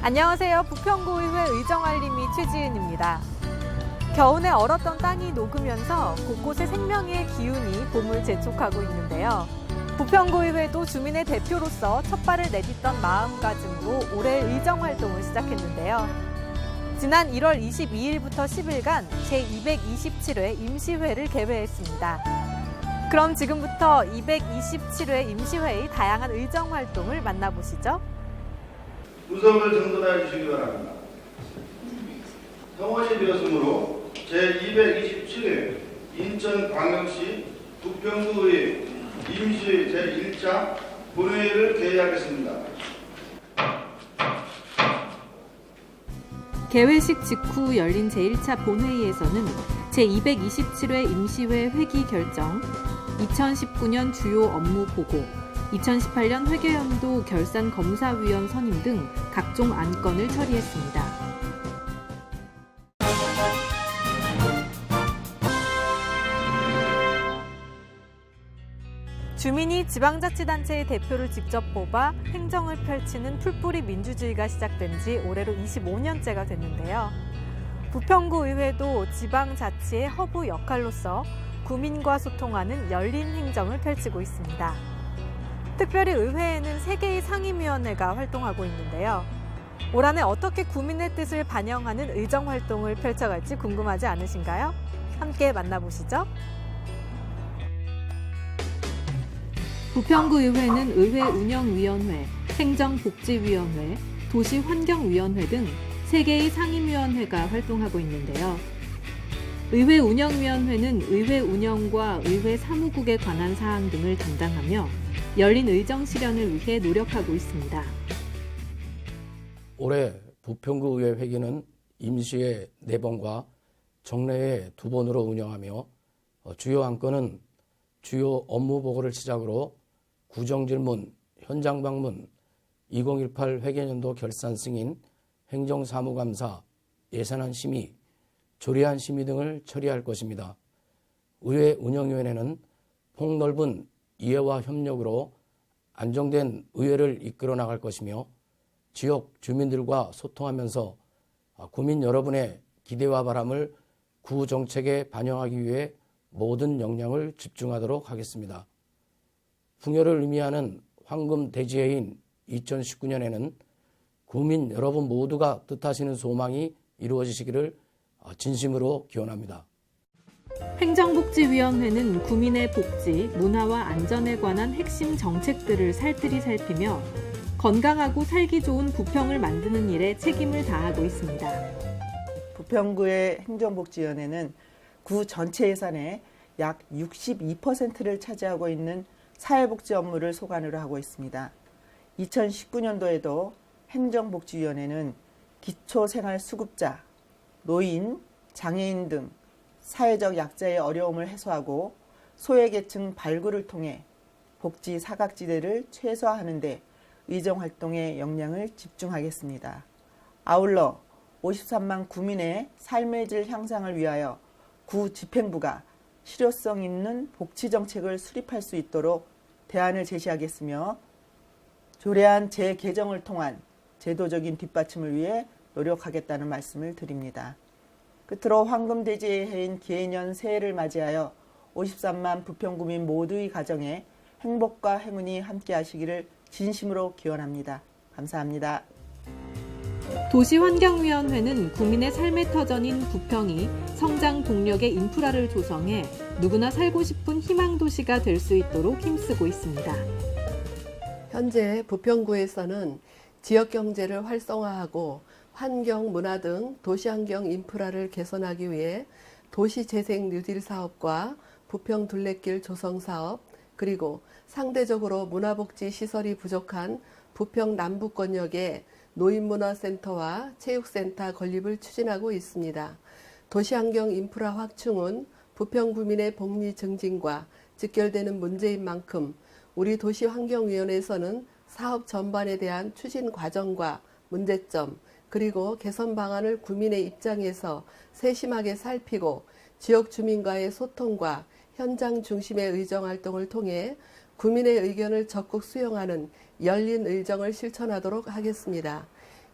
안녕하세요. 부평구의회 의정알림이 최지은입니다. 겨우내 얼었던 땅이 녹으면서 곳곳에 생명의 기운이 봄을 재촉하고 있는데요. 부평구의회도 주민의 대표로서 첫 발을 내딛던 마음가짐으로 올해 의정활동을 시작했는데요. 지난 1월 22일부터 10일간 제227회 임시회를 개회했습니다. 그럼 지금부터 227회 임시회의 다양한 의정활동을 만나보시죠. 구석을 정돈해 주시기 바랍니다. 성원이 되었으므로 제227회 인천광역시 부평구의 임시 제1차 본회의를 개회하겠습니다. 개회식 직후 열린 제1차 본회의에서는 제227회 임시회 회기 결정, 2019년 주요 업무 보고, 2018년 회계연도 결산검사위원 선임 등 각종 안건을 처리했습니다. 주민이 지방자치단체의 대표를 직접 뽑아 행정을 펼치는 풀뿌리 민주주의가 시작된 지 올해로 25년째가 됐는데요. 부평구 의회도 지방자치의 허브 역할로서 구민과 소통하는 열린 행정을 펼치고 있습니다. 특별히 의회에는 3개의 상임위원회가 활동하고 있는데요. 올 한해 어떻게 구민의 뜻을 반영하는 의정활동을 펼쳐갈지 궁금하지 않으신가요? 함께 만나보시죠. 부평구의회는 의회운영위원회, 행정복지위원회, 도시환경위원회 등 3개의 상임위원회가 활동하고 있는데요. 의회운영위원회는 의회 운영과 의회 사무국에 관한 사항 등을 담당하며 열린 의정 실현을 위해 노력하고 있습니다. 올해 부평구의회 회기는 임시회 4번과 정례회 2번으로 운영하며 주요 안건은 주요 업무 보고를 시작으로 구정질문, 현장방문, 2018 회계연도 결산 승인, 행정사무감사, 예산안 심의, 조례안 심의 등을 처리할 것입니다. 의회 운영위원회는 폭넓은 이해와 협력으로 안정된 의회를 이끌어 나갈 것이며 지역 주민들과 소통하면서 구민 여러분의 기대와 바람을 구 정책에 반영하기 위해 모든 역량을 집중하도록 하겠습니다. 풍요를 의미하는 황금 대지해인 2019년에는 구민 여러분 모두가 뜻하시는 소망이 이루어지시기를 진심으로 기원합니다. 행정복지위원회는 구민의 복지, 문화와 안전에 관한 핵심 정책들을 살뜰히 살피며 건강하고 살기 좋은 부평을 만드는 일에 책임을 다하고 있습니다. 부평구의 행정복지위원회는 구 전체 예산의 약 62%를 차지하고 있는 사회복지 업무를 소관으로 하고 있습니다. 2019년도에도 행정복지위원회는 기초생활수급자, 노인, 장애인 등 사회적 약자의 어려움을 해소하고 소외계층 발굴을 통해 복지 사각지대를 최소화하는 데 의정활동에 역량을 집중하겠습니다. 아울러 53만 구민의 삶의 질 향상을 위하여 구 집행부가 실효성 있는 복지정책을 수립할 수 있도록 대안을 제시하겠으며 조례안 재개정을 통한 제도적인 뒷받침을 위해 노력하겠다는 말씀을 드립니다. 끝으로 황금돼지의 해인 기해년 새해를 맞이하여 53만 부평구민 모두의 가정에 행복과 행운이 함께하시기를 진심으로 기원합니다. 감사합니다. 도시환경위원회는 구민의 삶의 터전인 부평이 성장 동력의 인프라를 조성해 누구나 살고 싶은 희망도시가 될 수 있도록 힘쓰고 있습니다. 현재 부평구에서는 지역경제를 활성화하고 환경, 문화 등 도시환경 인프라를 개선하기 위해 도시재생 뉴딜 사업과 부평 둘레길 조성 사업, 그리고 상대적으로 문화복지 시설이 부족한 부평 남부권역에 노인문화센터와 체육센터 건립을 추진하고 있습니다. 도시환경 인프라 확충은 부평구민의 복리 증진과 직결되는 문제인 만큼 우리 도시환경위원회에서는 사업 전반에 대한 추진 과정과 문제점, 그리고 개선 방안을 구민의 입장에서 세심하게 살피고 지역 주민과의 소통과 현장 중심의 의정활동을 통해 구민의 의견을 적극 수용하는 열린 의정을 실천하도록 하겠습니다.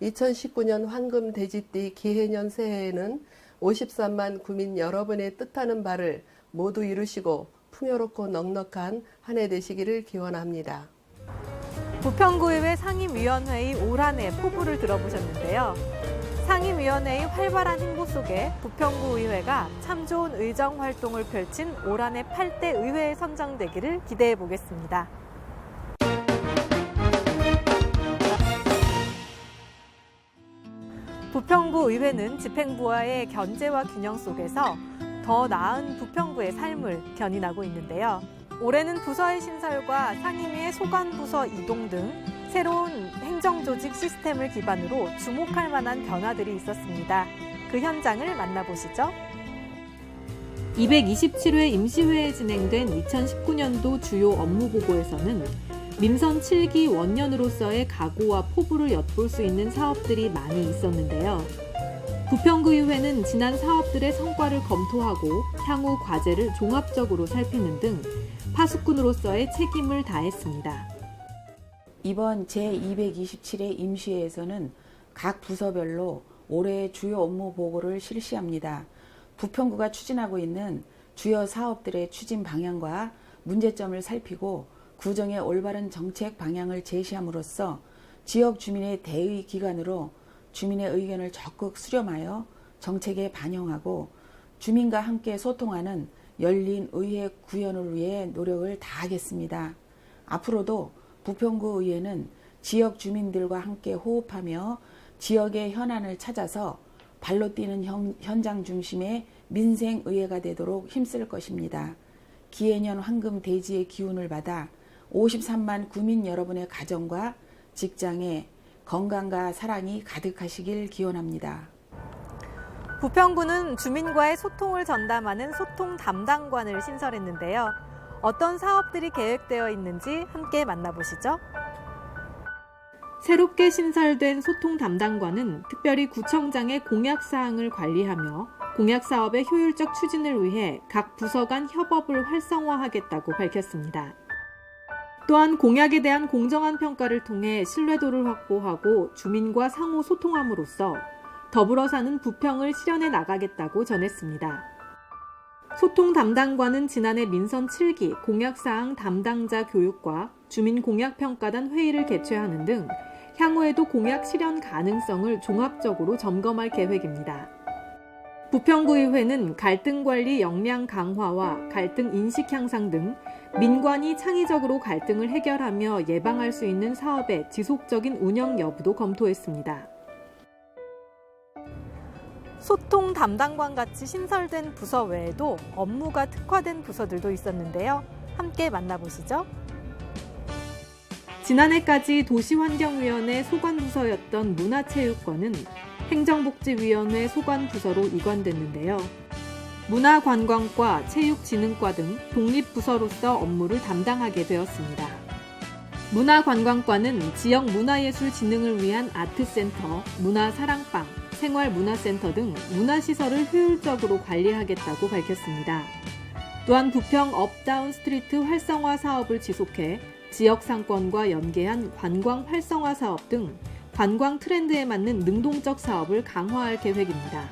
2019년 황금 돼지띠 기해년 새해에는 53만 구민 여러분의 뜻하는 바를 모두 이루시고 풍요롭고 넉넉한 한 해 되시기를 기원합니다. 부평구의회 상임위원회의 올 한 해 포부를 들어보셨는데요. 상임위원회의 활발한 행보 속에 부평구의회가 참 좋은 의정 활동을 펼친 올 한 해 8대 의회에 선정되기를 기대해 보겠습니다. 부평구 의회는 집행부와의 견제와 균형 속에서 더 나은 부평구의 삶을 견인하고 있는데요. 올해는 부서의 신설과 상임위의 소관부서 이동 등 새로운 행정조직 시스템을 기반으로 주목할 만한 변화들이 있었습니다. 그 현장을 만나보시죠. 227회 임시회에 진행된 2019년도 주요 업무 보고에서는 민선 7기 원년으로서의 각오와 포부를 엿볼 수 있는 사업들이 많이 있었는데요. 부평구의회는 지난 사업들의 성과를 검토하고 향후 과제를 종합적으로 살피는 등 파수꾼으로서의 책임을 다했습니다. 이번 제227회 임시회에서는 각 부서별로 올해의 주요 업무 보고를 실시합니다. 부평구가 추진하고 있는 주요 사업들의 추진 방향과 문제점을 살피고 구정의 올바른 정책 방향을 제시함으로써 지역 주민의 대의 기관으로 주민의 의견을 적극 수렴하여 정책에 반영하고 주민과 함께 소통하는 열린 의회 구현을 위해 노력을 다하겠습니다. 앞으로도 부평구 의회는 지역 주민들과 함께 호흡하며 지역의 현안을 찾아서 발로 뛰는 현장 중심의 민생의회가 되도록 힘쓸 것입니다. 기해년 황금 대지의 기운을 받아 53만 구민 여러분의 가정과 직장에 건강과 사랑이 가득하시길 기원합니다. 부평구는 주민과의 소통을 전담하는 소통 담당관을 신설했는데요. 어떤 사업들이 계획되어 있는지 함께 만나보시죠. 새롭게 신설된 소통 담당관은 특별히 구청장의 공약사항을 관리하며 공약사업의 효율적 추진을 위해 각 부서 간 협업을 활성화하겠다고 밝혔습니다. 또한 공약에 대한 공정한 평가를 통해 신뢰도를 확보하고 주민과 상호 소통함으로써 더불어 사는 부평을 실현해 나가겠다고 전했습니다. 소통 담당관은 지난해 민선 7기 공약사항 담당자 교육과 주민공약평가단 회의를 개최하는 등 향후에도 공약 실현 가능성을 종합적으로 점검할 계획입니다. 부평구의회는 갈등관리 역량 강화와 갈등 인식 향상 등 민관이 창의적으로 갈등을 해결하며 예방할 수 있는 사업의 지속적인 운영 여부도 검토했습니다. 소통 담당관 같이 신설된 부서 외에도 업무가 특화된 부서들도 있었는데요. 함께 만나보시죠. 지난해까지 도시환경위원회 소관부서였던 문화체육관은 행정복지위원회 소관부서로 이관됐는데요. 문화관광과 체육진흥과 등 독립부서로서 업무를 담당하게 되었습니다. 문화관광과는 지역 문화예술 진흥을 위한 아트센터, 문화사랑방, 생활문화센터 등 문화시설을 효율적으로 관리하겠다고 밝혔습니다. 또한 부평 업다운 스트리트 활성화 사업을 지속해 지역 상권과 연계한 관광 활성화 사업 등 관광 트렌드에 맞는 능동적 사업을 강화할 계획입니다.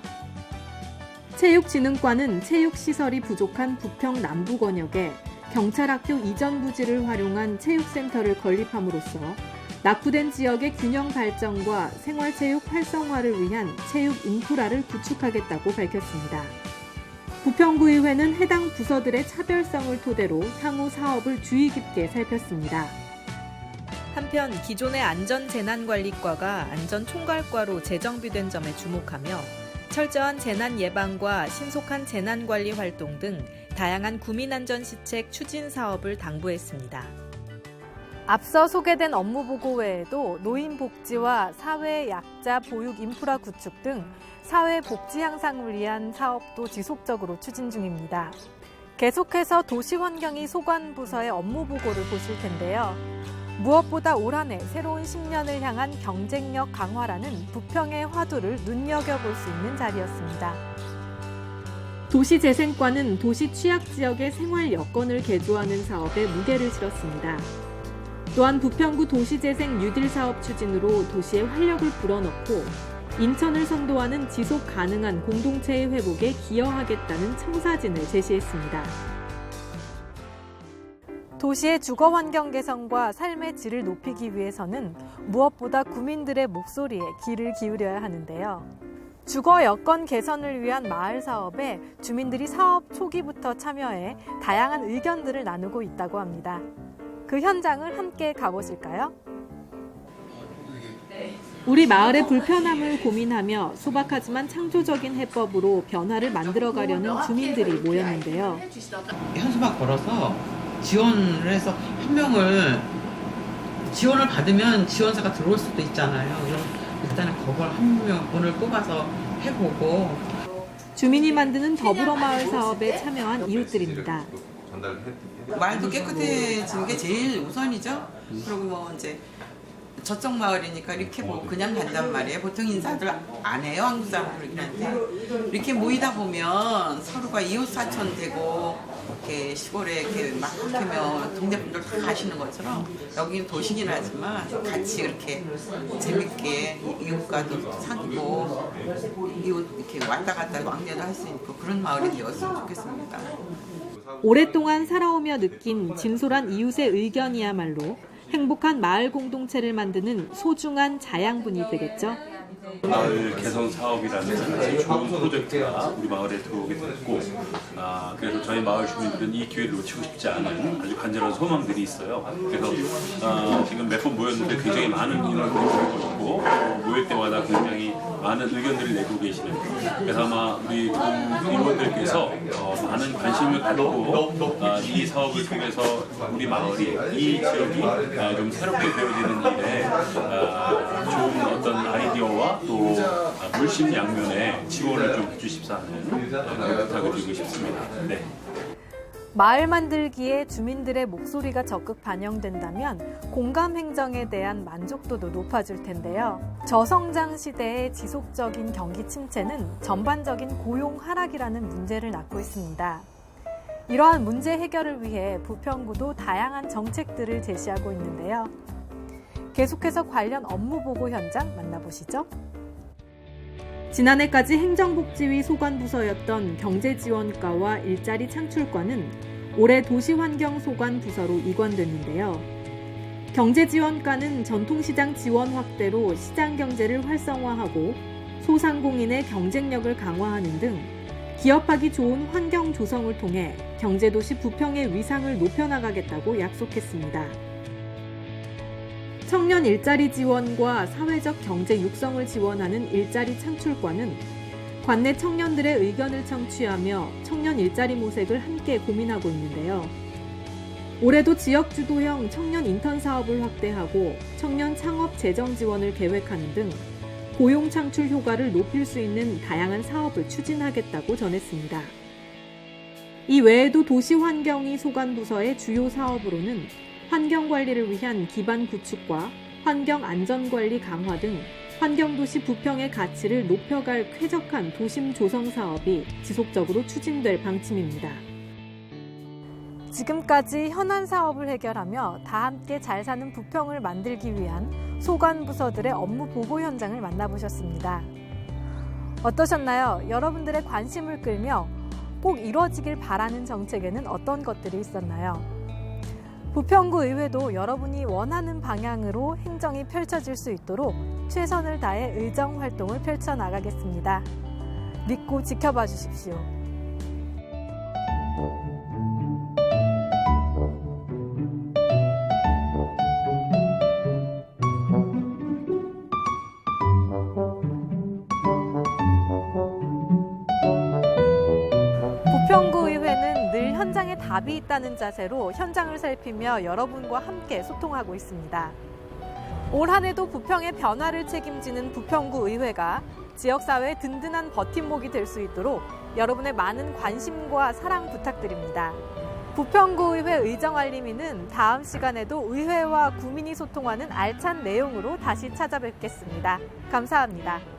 체육진흥과는 체육시설이 부족한 부평 남부 권역에 경찰학교 이전 부지를 활용한 체육센터를 건립함으로써 낙후된 지역의 균형 발전과 생활체육 활성화를 위한 체육 인프라를 구축하겠다고 밝혔습니다. 부평구의회는 해당 부서들의 차별성을 토대로 향후 사업을 주의 깊게 살폈습니다. 한편 기존의 안전재난관리과가 안전총괄과로 재정비된 점에 주목하며 철저한 재난 예방과 신속한 재난관리 활동 등 다양한 구민안전시책 추진 사업을 당부했습니다. 앞서 소개된 업무보고 외에도 노인복지와 사회약자 보육 인프라 구축 등 사회복지 향상을 위한 사업도 지속적으로 추진 중입니다. 계속해서 도시환경위 소관부서의 업무보고를 보실 텐데요. 무엇보다 올 한 해 새로운 10년을 향한 경쟁력 강화라는 부평의 화두를 눈여겨볼 수 있는 자리였습니다. 도시재생과는 도시 취약지역의 생활 여건을 개조하는 사업에 무게를 실었습니다. 또한 부평구 도시재생 뉴딜 사업 추진으로 도시에 활력을 불어넣고 인천을 선도하는 지속 가능한 공동체의 회복에 기여하겠다는 청사진을 제시했습니다. 도시의 주거 환경 개선과 삶의 질을 높이기 위해서는 무엇보다 구민들의 목소리에 귀를 기울여야 하는데요. 주거 여건 개선을 위한 마을 사업에 주민들이 사업 초기부터 참여해 다양한 의견들을 나누고 있다고 합니다. 그 현장을 함께 가보실까요? 우리 마을의 불편함을 고민하며 소박하지만 창조적인 해법으로 변화를 만들어가려는 주민들이 모였는데요. 현수막 걸어서 지원을 해서 한 명을 지원을 받으면 지원사가 들어올 수도 있잖아요. 그럼 일단은 그걸 한 명을 뽑아서 해보고. 주민이 만드는 더불어마을 사업에 참여한 이웃들입니다. 마을도 깨끗해지는 게 제일 우선이죠. 그리고 뭐 이제 저쪽 마을이니까 이렇게 뭐 그냥 간단 말이에요. 보통 인사들 안 해요. 한국 사람들이긴 한데 이렇게 모이다 보면 서로가 이웃 사촌 되고 이렇게 시골에 이렇게 막 하면 동네 분들 다 가시는 것처럼 여기는 도시긴 하지만 같이 이렇게 재밌게 이웃과도 사귀고 이웃 이렇게 왔다 갔다 왕래도 할 수 있고 그런 마을이 되었으면 좋겠습니다. 오랫동안 살아오며 느낀 진솔한 이웃의 의견이야말로 행복한 마을 공동체를 만드는 소중한 자양분이 되겠죠. 마을 개선 사업이라는 아주 좋은 프로젝트가 우리 마을에 들어오게 됐고, 그래서 저희 마을 주민들은 이 기회를 놓치고 싶지 않은 아주 간절한 소망들이 있어요. 그래서 지금 몇 번 모였는데 굉장히 많은 인원들이 모이고 있고, 모일 때마다 굉장히 많은 의견들을 내고 계시는. 그래서 아마 우리 인원들께서 많은 관심을 갖고 이 사업을 통해서 우리 마을이, 이 지역이 좀 새롭게 되어지는 일에 좋은 어떤 아이디어와 또 물심양면에 지원을 좀 해주십사 하는 부탁을 드리고 싶습니다. 네. 마을 만들기에 주민들의 목소리가 적극 반영된다면 공감 행정에 대한 만족도도 높아질 텐데요. 저성장 시대의 지속적인 경기 침체는 전반적인 고용 하락이라는 문제를 낳고 있습니다. 이러한 문제 해결을 위해 부평구도 다양한 정책들을 제시하고 있는데요. 계속해서 관련 업무 보고 현장 만나보시죠. 지난해까지 행정복지위 소관부서였던 경제지원과와 일자리 창출과는 올해 도시환경소관부서로 이관됐는데요. 경제지원과는 전통시장 지원 확대로 시장경제를 활성화하고 소상공인의 경쟁력을 강화하는 등 기업하기 좋은 환경 조성을 통해 경제도시 부평의 위상을 높여나가겠다고 약속했습니다. 청년 일자리 지원과 사회적 경제 육성을 지원하는 일자리 창출과는 관내 청년들의 의견을 청취하며 청년 일자리 모색을 함께 고민하고 있는데요. 올해도 지역 주도형 청년 인턴 사업을 확대하고 청년 창업 재정 지원을 계획하는 등 고용 창출 효과를 높일 수 있는 다양한 사업을 추진하겠다고 전했습니다. 이 외에도 도시환경위 소관부서의 주요 사업으로는 환경관리를 위한 기반 구축과 환경안전관리 강화 등 환경도시 부평의 가치를 높여갈 쾌적한 도심 조성 사업이 지속적으로 추진될 방침입니다. 지금까지 현안 사업을 해결하며 다 함께 잘 사는 부평을 만들기 위한 소관부서들의 업무 보고 현장을 만나보셨습니다. 어떠셨나요? 여러분들의 관심을 끌며 꼭 이루어지길 바라는 정책에는 어떤 것들이 있었나요? 부평구 의회도 여러분이 원하는 방향으로 행정이 펼쳐질 수 있도록 최선을 다해 의정 활동을 펼쳐나가겠습니다. 믿고 지켜봐 주십시오. 부평구 의회는 늘 현장에 답이 있다는 자세로 현장을 살피며 여러분과 함께 소통하고 있습니다. 올 한 해도 부평의 변화를 책임지는 부평구 의회가 지역사회의 든든한 버팀목이 될 수 있도록 여러분의 많은 관심과 사랑 부탁드립니다. 부평구 의회 의정알림이는 다음 시간에도 의회와 구민이 소통하는 알찬 내용으로 다시 찾아뵙겠습니다. 감사합니다.